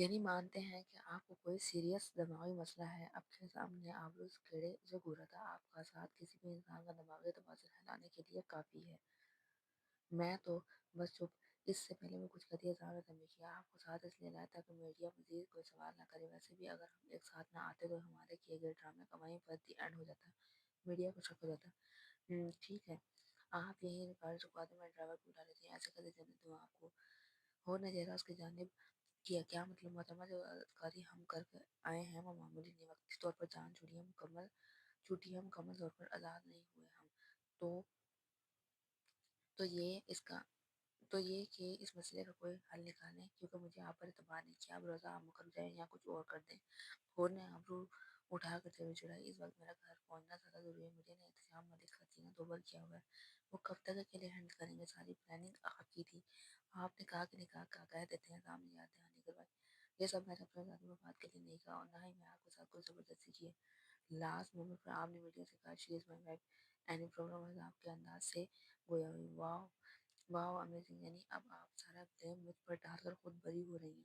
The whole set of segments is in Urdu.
یعنی مانتے ہیں کہ آپ کو کوئی سیریس دماغی مسئلہ ہے، آپ کے سامنے آبرو اس کیڑے سے گھورا تھا، آپ کا ساتھ کسی بھی انسان کا دماغی توازن ہلانے کے لیے کافی ہے۔ میں تو بس چپ۔ اس سے پہلے میں کچھ کہتی اظہار تنبیہ کیا، آپ کو ساتھ اس لیے لایا تاکہ میڈیا مزید کوئی سوال نہ کرے، ویسے بھی اگر ہم ایک ساتھ نہ آتے تو ہمارے کیے گئے ڈرامے کا وہیں پر دی اینڈ ہو جاتا، میڈیا کو شک ہو جاتا۔ ٹھیک ہے، آپ یہی ریکارڈ رکوا دیں، میں ڈرائیور کو بلا لیتی ہوں، ایسے کرتے جانے دوں آپ کو ہو نہ چہرہ اس کی جانب کیا۔ کیا مطلب محترمہ، جو ادکاری ہم کر کے آئے ہیں وہ معمولی نہیں، وقتی طور پر جان چھوٹی ہے، مکمل طور پر آزاد نہیں ہوئے ہم۔ تو تو یہ اس کا تو یہ کہ اس مسئلے کا کوئی حل نکالیں، کیونکہ مجھے آپ پر اعتبار نہیں کیا، اب روزہ آپ مکر جائیں یا کچھ اور کر دیں۔ فون نے ابرو اٹھا کر چلو چڑھائی، اس وقت میرا گھر پہنچنا زیادہ ضروری ہے، مجھے نے احتشام ملک خطینہ دوبل کیا ہوا ہے، وہ کب تک اکیلے ہینڈل کریں گے؟ ساری پلاننگ آپ کی تھی، آپ نے کہا کہ نکاح کا کہہ دیتے ہیں، سامنے یاد دہانی کروائی، یہ سب میں نے اپنے ذاتی مفاد کے لیے نہیں کہا، اور نہ ہی میں آپ کے ساتھ کوئی زبردستی کی ہے۔ لاسٹ مومنٹ پر آپ نے میڈیا سے کہا شی از مائی وائف، اینی پرابلم؟ آپ کے انداز سے گویا ہوئی، واو واو امیزنگ، یعنی اب آپ سارا بلیم مجھ پر ڈال کر خود بری ہو رہی ہیں۔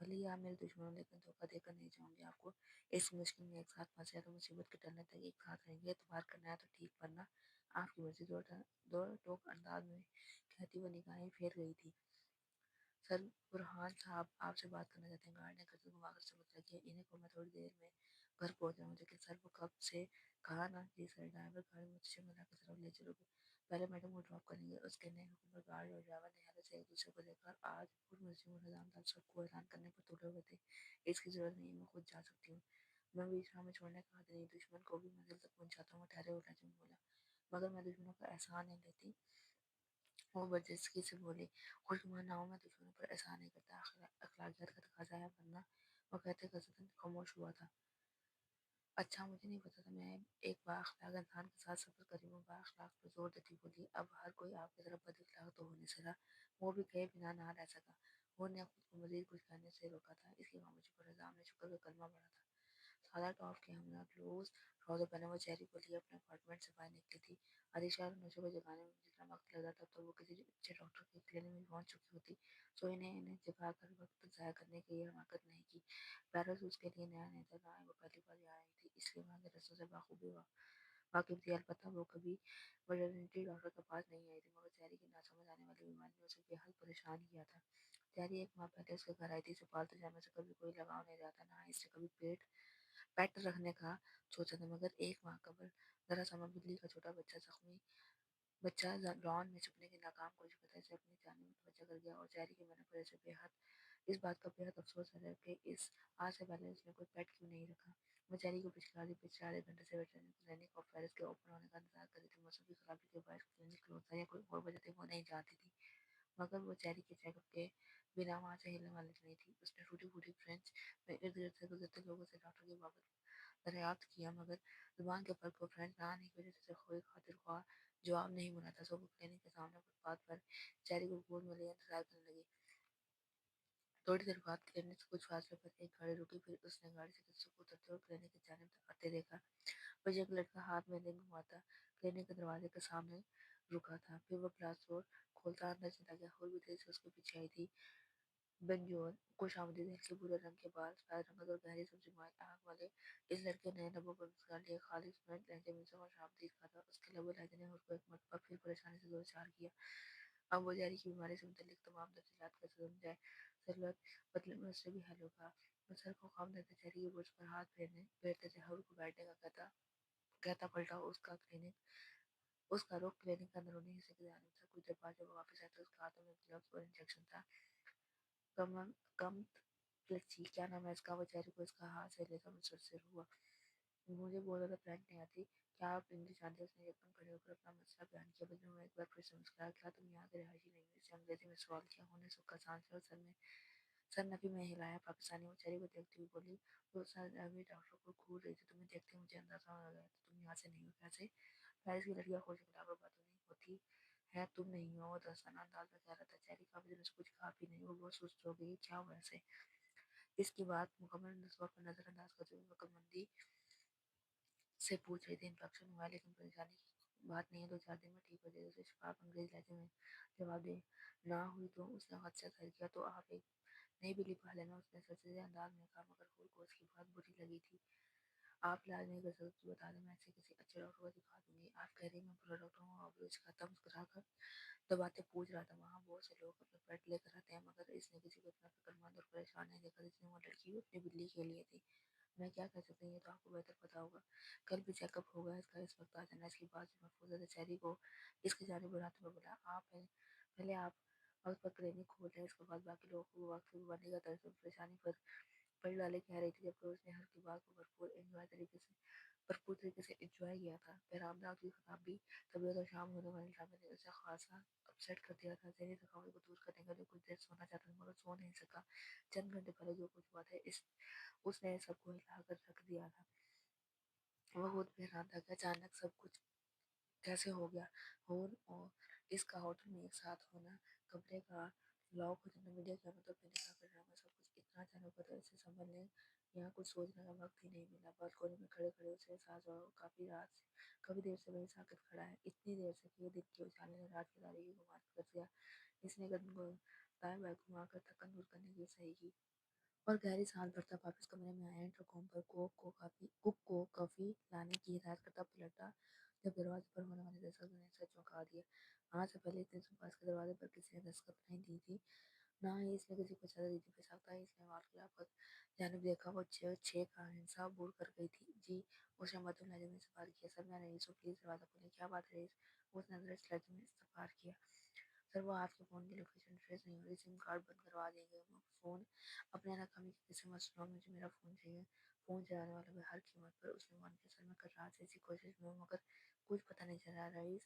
بھلے ہی آپ میرے دشمن ہوں، لیکن دھوکہ دے کر نہیں جاؤں گی آپ کو۔ اس مشکل میں ایک ساتھ پھنسے ہیں تو مصیبت کے ٹلنے تک ایک ساتھ رہیں گے، اعتبار کرنا ہے تو ٹھیک، ورنہ آپ کی مرضی۔ دو ٹوک انداز میں کہتی وہ نگاہیں پھیر گئی تھی۔ سر برہان صاحب آپ سے بات کرنا چاہتے ہیں، گارڈ نے گردن گھما کر سبق کیا، انہیں کو میں تھوڑی دیر میں گھر پہنچ جاؤں، لیکن سر وہ کب سے کہا نا جی سر، ڈرائیور گاڑی مجھ سے ملا کی طرف لے چلو گے، پہلے میڈم کو ڈراپ کریں گے۔ اس کے نئے حکم پر گارڈ اور ڈرائیور نے سے ایک دوسرے کو دیکھا، آج پرمسلم اور نظامدار سب کو اعلان کرنے پر تلے ہوئے تھے۔ اس کی ضرورت نہیں، میں خود جا سکتی ہوں، میں بیچ راہ میں چھوڑنے کا حد نہیں، دشمن کو بھی منزل تک پہنچاتا ہوں۔ ٹھہرے ہوئے لہجے میں بولا، مگر میں دشمنوں کا احسان نہیں لیتی، وہ برجستگی سے بولی۔ خوشگوار ناموں میں دشمنوں پر احسان نہیں کرتا، اخلاقیات کا تقاضا ہے، ورنہ وہ کہتے قصداً خاموش ہوا تھا۔ اچھا، مجھے نہیں پتا تھا، میں ایک با اخلاق انسان کے ساتھ سفر کر رہی ہوں۔ با اخلاق پر زور دیتی بولی، اب ہر کوئی آپ کی طرف بد اخلاق تو ہونے سے رہا، وہ بھی کہے بنا نہ رہ سکا۔ وہ نے خود کو مزید کچھ کہنے سے روکا تھا، اس کی خاموشی پر نظام نے شکر کا کلمہ پڑھا تھا۔ سادہ ٹاپ کے ہم لوز ٹراؤزر پہنے وہ چہری کو لیے اپنے اپارٹمنٹ سے باہر نکلی تھی۔ آدھی شہر نشے کو جگانے میں جتنا وقت لگتا تھا تو وہ کسی اچھے ڈاکٹر کے کلینک میں پہنچ چکی ہوتی، سو انہیں جگا کر وقت ضائع کرنے کی یہ حماقت نہیں کی۔ پیرس اس کے لیے نیا نہیں تھا، نہ ہی وہ پہلی بار یہاں آئی تھی، اس لیے وہاں کے رستوں سے بخوبی واقف تھی۔ البتہ وہ کبھی ویٹرنری ڈاکٹر کے پاس نہیں آئی تھی، مگر چہری کی ناسمجھ آنے والی بیماری نے اسے بے حد پریشان کیا تھا۔ چہری ایک ماہ پہلے اس کے گھر آئی تھی، اسے پالتو جانور سے کبھی کوئی لگاؤ نہیں رہا تھا، نہ ہی اس نے کبھی پیٹ رکھنے کا سوچا تھا، مگر ایک ماہ قبل ذرا سا بلی کا چھوٹا بچہ لان میں چھپنے کی ناکام کوشش کرتا اسے اپنی جانب متوجہ کر گیا، اور چہری کے مرنے پر اسے اس بات کا بےحد افسوس ہے کہ آج سے پہلے اس نے کوئی پیٹ کیوں نہیں رکھا۔ وہ چہری کو پچھلے آدھے گھنٹے سے ویٹرنری کلینک اور پیرس کے اوپن ہونے کا انتظار کر رہی تھی۔ موسم کی خرابی کے باعث کلینک کلوز تھا یا کوئی اور وجہ تھی وہ نہیں جانتی تھی، مگر وہ چہری کے چیک اپ کے بنا وہاں سے ہلنے والی نہیں تھی۔ اس نے ٹوٹی پھوٹی فرینچ میں ارد گرد سے گزرتے لوگوں سے ڈاکٹر کی بابت دریافت کیا، مگر زبان کے فرق کو فرینچ نہ آنے کی وجہ سے کوئی خاطر خواہ جواب نہیں ملا تھا۔ صبح کلینک کے سامنے فٹ پاتھ پر چہری کو گود میں لیے انتظار کرنے لگی۔ تھوڑی دیر بعد کلینک سے کچھ فاصلے پر ایک گاڑی رکی، پھر اس نے گاڑی سے کسی کو اترتے اور کلینک کی جانب آتے دیکھا۔ بس ایک لڑکا ہاتھ میں رنگ گھماتا کلینک کے دروازے کے سامنے رکا تھا، پھر وہ گلاس ڈور کھولتا اندر چلا گیا۔ اور بھی تیزی سے اس کے پیچھے آئی تھی بنجور خوش آمدید، ہلکے بھورے رنگ کے بال، سفید رنگت اور گہری سبزی مائل آنکھ والے اس لڑکے نے لبوں پر مسکا لیے خالص فرینچ لہجے میں اسے خوش آمدید کہا تھا۔ اس کے لب و لہجے نے اس کو ایک مرتبہ پھر پریشانی سے دو چار کیا۔ اب وہ چہری کی بیماری سے متعلق تمام تفصیلات کا سمجھائے، ضرورت بدلے میں اس سے بھی حل ہوگا۔ وہ سر کو خم دیتے چہری کے برج پر ہاتھ پھیرتے تھے، حور کو بیٹھنے کا کہتا پلٹا۔ اس کا رخ کلینک کے اندرونی حصے کی جانب تھا۔ کچھ دیر بعد جب وہ واپس آئے تو اس کے ہاتھوں میں گلوز اور انجیکشن تھا۔ کم پلچی، کیا نام ہے اس کا؟ وہ چہری کو اس کا ہاتھ سے لیتا متاثر ہوا۔ مجھے بہت زیادہ فرینچ نہیں آتی، کیا آپ انگلش جانتے؟ اس نے یکدم کھڑے ہو کر اپنا مسئلہ بیان کیا۔ بدلے میں ایک بار پھر سے مسکرایا، کیا تم یہاں کے رہائشی نہیں ہو؟ اس نے انگریزی میں سوال کیا۔ انہوں نے سکا سانس لیا اور سر نفی میں ہلایا۔ پاکستانی، وہ چہری کو دیکھتی ہوئی بولی، وہ سرجاوی ڈاکٹر کو گھور رہی تھی، تمہیں دیکھتے ہی مجھے اندازہ ہو گیا تھا تم یہاں سے نہیں ہو۔ کیسے؟ پیرس کی لڑکیاں خوش اخلاق اور باتوں نہیں ہوتی ہے، تم نہیں ہو، وہ دوستانہ انداز میں کہہ رہا تھا۔ چہری کافی دنوں سے کچھ کھا بھی نہیں، وہ بہت سست ہو گئی، کیا ہوا اسے؟ اس کی بات مکمل نسبت پر نظر انداز کرتے ہوئے عقل مندی سے پوچھ رہی تھی، انفیکشن ہوا ہے لیکن پریشانی کی بات نہیں ہے، دو چار دن میں ٹھیک ہو جائے گی۔ اسے شفاف انگریزی لہجے میں جواب دے، نہ ہوئی تو اس نے حد سے ظاہر کیا، تو آپ ایک نہیں بلی پالے نا، اس نے سچے انداز میں کہا، مگر خود کو اس کی بات بری لگی تھی۔ آپ علاج نہیں کر سکتے تو بتا دیں، میں اسے کسی اچھے ڈاکٹر کو دکھا دوں گی۔ آپ کہہ رہی میں برا ڈاکٹر ہوں؟ اب اس کا تم مسکرا کر دباتے پوچھ رہا تھا۔ وہاں بہت سے لوگ اپنے پیٹ لے کر آتے ہیں، مگر اس نے کسی کو اتنا فکر مند اور پریشان نہیں دیکھا جتنی وہ لڑکی اپنی بلی کے لیے تھی۔ میں کیا کہہ سکتی ہوں، یہ تو آپ کو بہتر پتا ہوگا۔ کل بھی چیک اپ ہوگا اس کا، اس وقت آ جانا۔ اس کی بات سے محفوظہ چہری کو اس کی جانب بڑھاتے ہوئے بولا، پہلے آپ وقت پر کلینک کھول رہے ہیں، اس کے بعد باقی لوگوں کو وقت سے بننے کا طرز پریشانی پر پڑ ڈالے کہہ رہی تھی، جبکہ اس نے ہر کی بات کو بھرپور طریقے سے انجوائے کیا تھا۔ بہرام داغ کی خرابی طبیعت اور شام ہونے والے ڈرامے نے اسے خاصا اپسیٹ کر دیا تھا۔ ذہنی تھکاوٹ کو دور کرنے کے لیے کچھ دیر سونا چاہتا تھا، مگر سو نہیں سکا۔ چند گھنٹے پہلے جو کچھ ہوا تھا اس نے سب کو ہلا کر رکھ دیا تھا۔ وہ خود بھی حیران تھا کہ اچانک سب کچھ کیسے ہو گیا۔ اور اس کا ہوٹل میں ایک ساتھ ہونا، کمرے کا لاک ہو جانا، میڈیا کے مطلب میں نے کہا کہ ڈرامہ سب کچھ اتنا اچانک ہوتا ہے، اسے سنبھلنے یا کچھ سوچنے کا وقت ہی نہیں ملا۔ بالکونی میں کھڑے کھڑے اسے احساس ہوا وہ کافی دیر سے وہی ساکت کھڑا ہے، اتنی دیر سے کہ یہ دن کے اجالے نے رات کی تاریکی کو مات کر دیا۔ اس نے گردن کو دائیں بائیں گھما کر تھکن دور کرنے کی صحیح کی اور گہری سانس بھرتا واپس کمرے میں آیا۔ انٹرکام پر کک کو کافی لانے کی ہدایت کرتا پلٹا جب دروازے پر ہونے والے دستک نے اسے چونکا دیا۔ آج سے پہلے اتنے صبح اس کے دروازے پر کسی نے دستک نہیں دی تھی، نہ ہی اس نے کسی کو اجازت دی تھی۔ بیساختہ ہی اس نے وال کی آفت جانب دیکھا، وہ چھ کا حصہ بور کر گئی تھی۔ جی، اس نے مدھم لہجے میں سوال کیا۔ سر میں رئیس ہوں، پلیز دروازہ کھولیں۔ کیا بات ہے رئیس؟ اس نے اندرش لہجے میں استفسار کیا۔ سر وہ آپ کے فون کی لوکیشن ٹریس نہیں ہو رہی، سم کارڈ بند کروا دیے گئے فون اپنے ناکامی کی قسم مت سناؤ، مجھے میرا فون چاہیے۔ فون چلانے والا بھی ہر قیمت پر، اس نے فون کیا۔ سر میں کل رات سے اسی کوشش میں ہوں، مگر کچھ پتہ نہیں چل رہا رئیس۔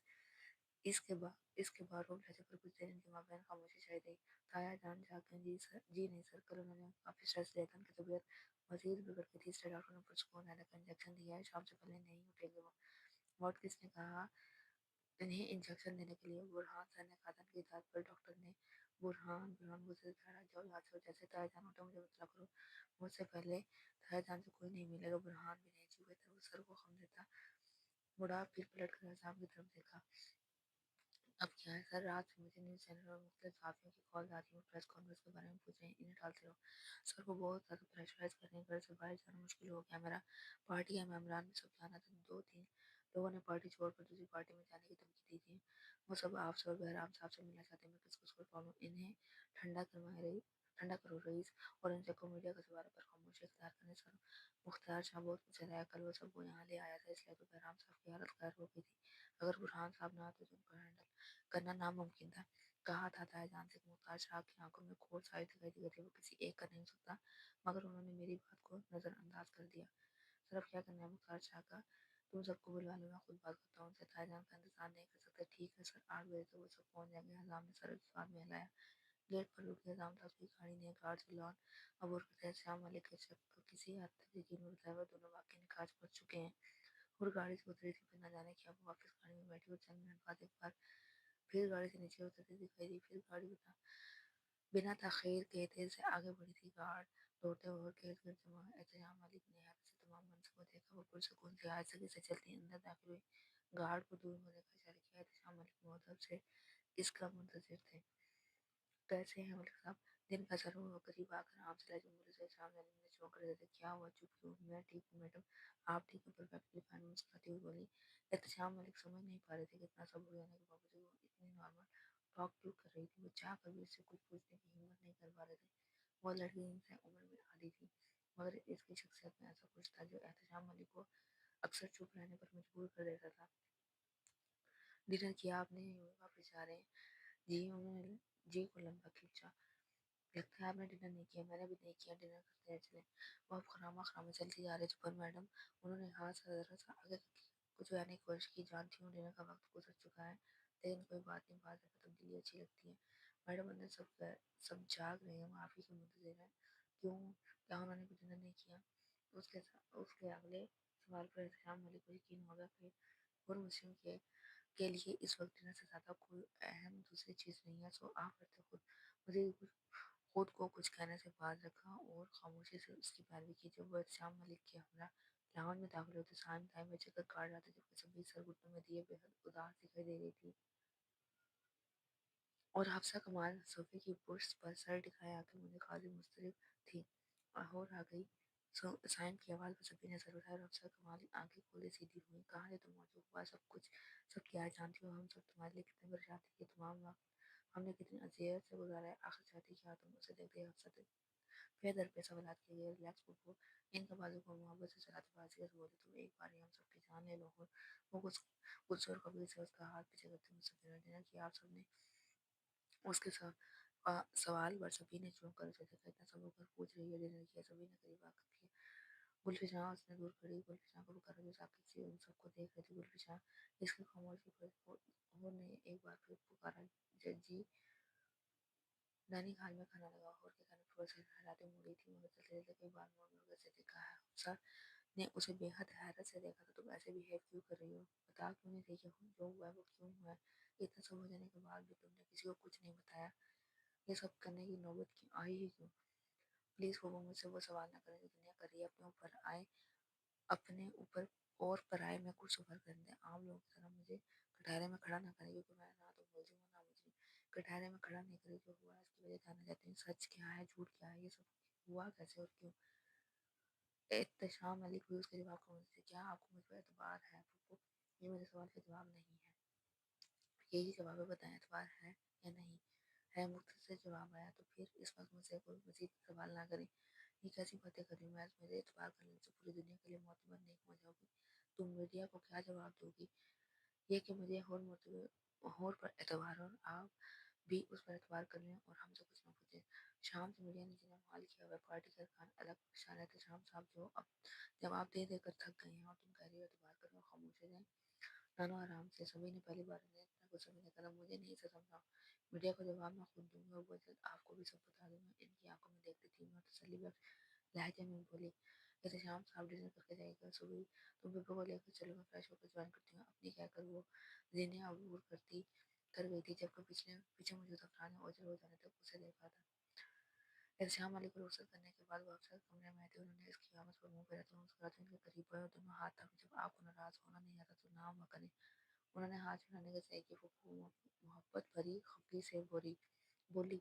اس کے باروب لہجے پر کچھ دیر ان کے مابین خاموشی چھائی رہی۔ تایا جان جاگ گئیں؟ جی سر، جی نہیں سر، کل انہوں نے کافی اسٹریس لیا تھا، ان کی طبیعت مزید بگڑ گئی تھی، اس لیے ڈاکٹر نے پرسکون رہنے کا انجیکشن دیا ہے، شام سے پہلے نہیں اٹھیں گے وہ۔ واٹ کس نے کہا انہیں انجیکشن دینے کے لیے؟ برہان سر نے کہا تھا۔ ان کی اطاعت پر ڈاکٹر نے برہان مجھے دکھایا، جاؤ یہاں سے، جیسے تایا جان اٹھا مجھے اطلاع کرو، مجھ سے پہلے تایا جان سے کوئی نہیں ملے گا۔ برہان بھی نہیں، جی بہتر۔ وہ سر کو خم دیتا مڑا، پھر پلٹ کر اعصام کی طرف دیکھا۔ اب کیا ہے سر؟ رات سے مجھے نیوز چینل اور مختلف صحافیوں کی کال آ رہی ہیں، وہ پریس کانفرنس کے بارے میں پوچھ رہے ہیں، انہیں ٹالتے رہو۔ سر کو بہت زیادہ پریشرائز کر رہے ہیں، گھر سے باہر جانا مشکل ہو گیا میرا، پارٹی ہے، ممبران بھی سب جانا تھا، 2-3 لوگوں نے پارٹی چھوڑ کر دوسری پارٹی میں جانے کی دھمکی دی تھی، وہ سب آپ سے اور بہرام صاحب سے ملنا چاہتے ہیں، میں کس کو چھوڑ لوں؟ انہیں ٹھنڈا کرو رئیس، اور ان سے کو میڈیا کا سوال پر خاموشی اختیار کرنے۔ سر مختار شاہ بہت مجھے رہا، کل وہ سب کو یہاں لے آیا تھا، اس لیے تو بہرام صاحب کی حالت خیر ہو گئی تھی، اگر برہان صاحب نہ آتے تو ان کو ہینڈل کرنا ناممکن تھا۔ کہا تھا تایا جان سے کہ مختار شاہ کی آنکھوں میں کھول صاف دکھائی دی تھی، وہ کسی ایک کا نہیں ہو سکتا، مگر انہوں نے میری بات کو نظر انداز کر دیا۔ سر اب کیا کرنا ہے مختار شاہ کا؟ تم سب کو بلوا لو، میں خود بات کرتا ہوں ان سے، تایا جان کا انتظار نہیں کر سکتے۔ ٹھیک ہے سر، 8 بجے تک وہ سب پہنچ جائیں گے۔ حزام نے سر اس بات میں ہلایا۔ گیٹ پر رک گیا، حزام تھا، اس کی گاڑی نے گارڈ سے لان عبور کرتے احتشام ملک کے شک کو کسی حد تک یقین ہوتا ہے، وہ دونوں واقعی نکاج پہنچ چکے ہیں، اور گاڑی سے اتری تھی، پھر نہ جانے کیا وہ واپس گاڑی میں بیٹھی، اور چند منٹ بعد ایک بار پھر گاڑی سے نیچے اترتی دکھائی دی، پھر گاڑی بنا تاخیر کے تیزی سے آگے بڑھی تھی، گارڈ دوڑتے ہوئے گرد گرد جمع۔ احتشام ملک نے حیرت سے تمام منظر کو دیکھا، وہ پرسکون سی آہستگی سے چلتی اندر داخل ہوئی، گارڈ کو دور ہونے کا اشارہ کیا۔ احتشام ملک مہتاب سے اس کا منتظر تھے۔ کیسے ہیں ملک صاحب؟ دن کا سر ہوا، قریب آ کر عام سے لہجے میں بولے۔ احتشام نے چونک کر دیتے، کیا ہوا، چپ کیوں؟ میں ٹھیک ہوں میڈم، آپ ٹھیک ہیں؟ پرفیکٹلی فائن، مسکراتی ہوئی بولی۔ احتشام ملک سمجھ نہیں پا رہے تھے کہ اتنا سب ہو جانے کے باوجود وہ اتنی نارمل ٹاک کیوں کر رہی تھی، وہ چاہ کر بھی اس سے کچھ پوچھنے کی ہمت نہیں کر پا رہے تھے۔ وہ لڑکی ان سے عمر میں آدھی تھی، مگر اس کی شخصیت میں ایسا کچھ تھا جو احتشام ملک کو اکثر چپ رہنے پر مجبور کر دیتا تھا۔ ڈنر کیا آپ نے؟ یوں ہی واپس جا رہے ہیں؟ جی، انہوں نے جی کو لمبا کھینچا۔ لگتا ہے آپ نے ڈنر نہیں کیا۔ میں نے بھی نہیں کیا، ڈنر کرتے ہیں چلیں۔ وہ اب خراما خراما چلتی جا رہے تھے، پر میڈم، انہوں نے ہاتھ سے ذرا سا آگے کچھ کہنے کی کوشش کی، جانتی ہوں ڈنر کا وقت گزر چکا ہے، لیکن کوئی بات نہیں، بعض دفعہ تبدیلی اچھی لگتی ہے۔ میڈم اندر سب جاگ رہے ہیں، وہ آپ ہی کے منتظر ہیں۔ کیوں؟ کیا انہوں نے بھی ڈنر نہیں کیا؟ اس کے اگلے سوال پر احتشام ملک کو یقین ہو گیا کہ مسلم کے لیے اس وقت ڈنر سے زیادہ کوئی اہم دوسری چیز نہیں ہے، سو آپ کرتے خود کو کچھ کہنے سے باز رکھا اور خاموشی سے اس کی پیروی کی۔ جب وہ احتشام ملک کے ہمراہ لاؤنج میں داخل ہوتے، سائم دائیں بچے کا کارڈ آتے، جبکہ سبھی سر گھٹنوں میں دیے بے حد اداس دکھائی دے رہی تھی۔ اور حفصہ کمال صوفے کی پشت پر سر ٹکائے آ کے مجھے خالی مسترب تھی اور آ گئی سائن کی آواز پر سبھی نے سر اٹھایا اور حفصہ کمال آنکھیں کھولے سیدھی ہوئی. کہاں سے تم موجود ہوا سب کچھ سب کیا ہے جانتی ہو؟ ہم سب تمہارے لیے کتنے پریشان تھے کہ تمام وقت ہم نے کتنی اذیت سے گزارا ہے. آخر چاہتی کیا تم اسے دیکھ دے حفصہ پھر در پہ سوالات کیے گئے. ریلیکس پپو ان کا بازو کو محبت سے چلاتے بازی سے بولے تم ایک بار ہی ہم سب کی جان لے لو. اور وہ غصے اور قبول سے اس کا ہاتھ پیچھے کرتے مجھ سے ڈنر کیا آپ سب نے؟ اس کے سوال پر سبھی نے چونک کر اسے دیکھا. اتنا سب کر پوچھ رہی ہے ڈنر کیا؟ سبھی نے قریب آ کر کیا. گلفشاں اس نے دور کھڑی گلفشاں کو پکارا جو ساکت سی ان سب کو دیکھ رہی تھی. گلفشاں اس کی خاموشی پر انہوں نے ایک بار پھر پکارا جی. نانی حال میں کھانا لگا اور کے کھانے پر سے حیراتی موڑی تھی مگر چلتے چلتے کئی بار موڑ موڑ کر اسے دیکھا ہے. حفصہ نے اسے بے حد حیرت سے دیکھا. تو تم ایسے بہیو کیوں کر رہی ہو؟ بتا کیوں نہیں رہی ہو جو ہوا ہے وہ کیوں ہوا ہے؟ اتنا سب ہو جانے کے بعد بھی تم نے کسی کو کچھ نہیں بتایا. یہ سب کرنے کی نوبت کیوں آئی ہی کیوں؟ پلیز وہ مجھ سے وہ سوال نہ کریں جو دنیا کر رہی ہے. اپنے اوپر اور پرائے میں کچھ سفر کرنے دیں. عام لوگوں کی طرح مجھے کٹہرے میں کھڑا نہ کریں کیونکہ میں نہ تو ملزم ہوں نہ مجرم. کٹہرے میں کھڑا نہیں کریں. جو ہوا ہے اس کی وجہ جاننا چاہتے ہیں. سچ کیا ہے جھوٹ کیا ہے؟ یہ سب ہوا کیسے اور کیوں؟ احتشام ملک بھی اس کے جواب کو مجھے کیا آپ کو مجھ پر اعتبار ہے پھپھو؟ یہ میرے سوال کا جواب نہیں ہے. یہی جواب ہے بتائیں اعتبار ہے یا نہیں ہے؟ مختصر جواب آیا. تو پھر اس وقت مجھ سے کوئی مزید سوال نہ کریں. یہ کیسی باتیں کر رہی ہوں؟ میرے اعتبار کرنے سے پوری دنیا کے لیے معتبر نہیں ہو جاؤ گی. تم میڈیا کو کیا جواب دو گی؟ یہ کہ مجھے ہور پر اعتبار اور آپ بھی اس پر اعتبار کر لیں اور ہم سے کچھ نہ پوچھیں. شام سے میڈیا نے جنہیں مال کیا ہوا پارٹی کا کھان الگ پریشان رہتے. شام صاحب جو اب جواب دے دے کر تھک گئے ہیں اور تم کہہ رہی ہو اعتبار کریں اور خاموش ہو جائیں. نانو آرام سے. سبھی نے پہلی بار اتنا غصہ میں نے کہا مجھے نہیں سے سمجھاؤ. میڈیا کو جواب میں خود دوں گی اور وہ جلد آپ کو بھی سب بتا دوں گا. ان کی آنکھوں میں دیکھتی تھی میں تسلی بخش لہجے میں بولی احتشام صاحب ڈنر کر کے جائے گا. صبح تم پپو کو لے کر چلو میں فریش ہو کر جوائن کرتی ہوں. اپنی کہہ کر وہ زینیں عبور کر گئی تھی جبکہ پیچھے موجود افراد نے اوجھل ہو جانے تک اسے دیکھا تھا. احتشام علی کو رخصت کرنے کے بعد وہ اکثر کمرے میں آئے تھے. انہوں نے اس کی آمد پر منہ پھیرا تو مسکراتے ان کے قریب ہوئے اور دونوں ہاتھ تھامے. جب آپ کو ناراض ہونا نہیں آتا تو نہ ہوا کریں. انہوں نے ہاتھ ہلانے کے صحیح کی. پھپھو محبت بھری خفگی سے بولی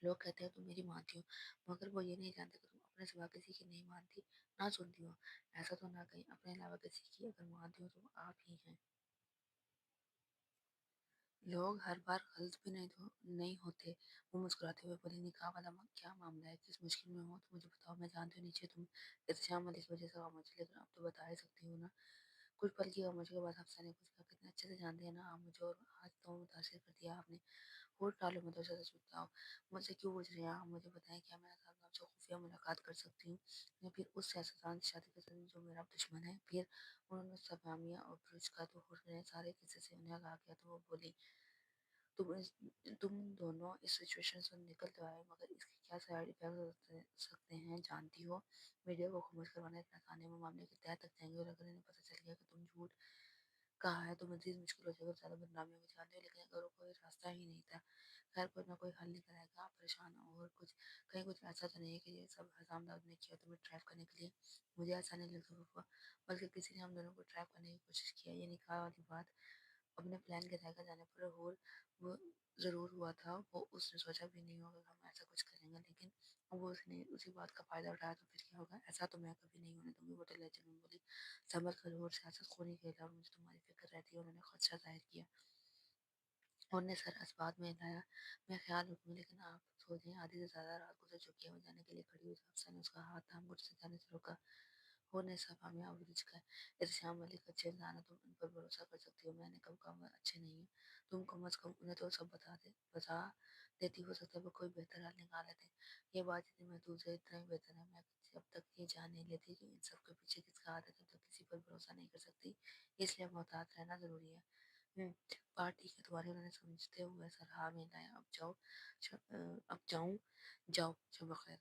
لوگ کہتے ہیں تم میری مانتی ہو مگر وہ یہ نہیں جانتے کہ تم اپنے سوا کسی کی نہیں مانتی نہ سنتی ہو. ایسا تو نہ کہیں اپنے علاوہ کسی کی اگر مانتی ہو تو آپ ہی ہیں. لوگ ہر بار غلط بھی نہیں ہوتے. وہ مسکراتے ہوئے بولی نکاح والا کیا معاملہ ہے؟ کس مشکل میں ہو تو مجھے بتاؤ. میں جانتی ہوں نیچے تم احتشام علی کی وجہ سے خاموشی لیکن اب تو بتا ہی سکتی ہوں نا. کچھ پل کی خاموشی کے بعد حفصہ نے کچھ کہا کتنے اچھے سے جانتے ہیں نا آپ مجھے اور آج تو متاثر کر دیا آپ نے. ہوٹ ٹالو مت اسے سچ بتاؤ. مجھ سے کیوں پوچھ رہے ہیں آپ؟ مجھے بتائیں کیا میں آپ سے خفیہ ملاقات کر سکتی ہوں یا پھر اس سیاستدان سے شادی کر سکتی ہوں جو میرا دشمن ہے؟ پھر انہوں نے سبامیہ اور برج کا تو سارے قصے سے انہیں آگاہ کیا تو وہ بولی تم دونوں اس سچویشن سے نکل تو آئے مگر اس کے کیا سائڈ افیکٹ ہو سکتے ہیں جانتی ہو؟ میڈیا کو خاموش کروانا اتنا آسان ہے. وہ معاملے کی تہہ تک جائیں گے اور اگر انہیں پتہ چل گیا کہ تم جھوٹ کہا ہے تو مزید مشکل ہو جائے گا. زیادہ بدنامی ہوگی جانتے ہو. لیکن اگر کوئی راستہ ہی نہیں تھا خیر کوئی نہ کوئی حل نکل آئے گا. آپ پریشان ہو اور کہیں کچھ ایسا تو نہیں ہے کہ یہ سب حسام داد نے کیا تمہیں ٹریپ کرنے کے لیے؟ مجھے ایسا نہیں لگتا پپا بلکہ کسی نے ہم دونوں کو ٹریپ کرنے کی کوشش کیا. یہ نکاح والی بات اپنے پلان کے رہ جانے پر وہ ضرور ہوا تھا. وہ اس نے سوچا بھی نہیں ہوگا کہ ہم ایسا کچھ کریں گے لیکن وہ اس نے اسی بات کا فائدہ اٹھایا تو پھر کیا ہوگا؟ ایسا تو میں کبھی نہیں ہونے دوں گی. وہ لہجے میں بولی سنبھل کر. اور سیاست خونی کھیلا اور مجھے تمہاری فکر رہتی ہے. انہوں نے خدشہ ظاہر کیا اور نے سر اسبات میں ہلایا. میں خیال رکھوں گی لیکن آپ سو جائیں. آدھی سے زیادہ رات گزر چکی ہے. وہ جانے کے لیے کھڑی ہوئی. حفصہ نے اس کا ہاتھ تھام کر اسے جانے سے روکا. اور نے سبامیہ اور برج کا احتشام علی کا اچھے انسان ہے. تم ان پر بھروسہ کر سکتی ہو. میں نے کب کہا وہ اچھے نہیں ہیں؟ تم کم از کم انہیں تو سب بتا دیتی. ہو سکتا ہے وہ کوئی بہتر حل نکال لیتے. یہ بات اتنی محدود ہے اتنا ہی بہتر ہے. میں جب تک یہ جان نہیں لیتی کہ ان سب کے پیچھے کس کا ہاتھ ہے تب تک کسی پر بھروسہ نہیں کر سکتی. اس لیے محتاط رہنا ضروری ہے. پارٹی کے دوارے انہوں نے سمجھتے ہوئے سر ہاں میں لایا. اب جاؤں جاؤ شب بخیر.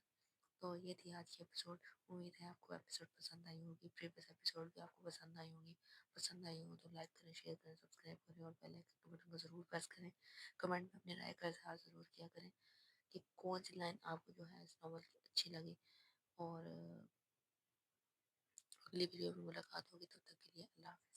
تو یہ تھی آج کی ایپیسوڈ. امید ہے آپ کو ایپیسوڈ پسند آئی ہوگی. پریویس ایپیسوڈ بھی آپ کو پسند آئی ہوگی. پسند آئی ہو تو لائک کریں شیئر کریں سبسکرائب کریں اور بیل آئکن کے بٹن کو ضرور پریس کریں. کمنٹ میں اپنی رائے کا اظہار ضرور کیا کریں کہ کون سی لائن آپ کو جو ہے اس ناول کی اچھی لگی. اور اگلی ویڈیو میں ملاقات ہوگی. تب تک کے لیے اللہ حافظ.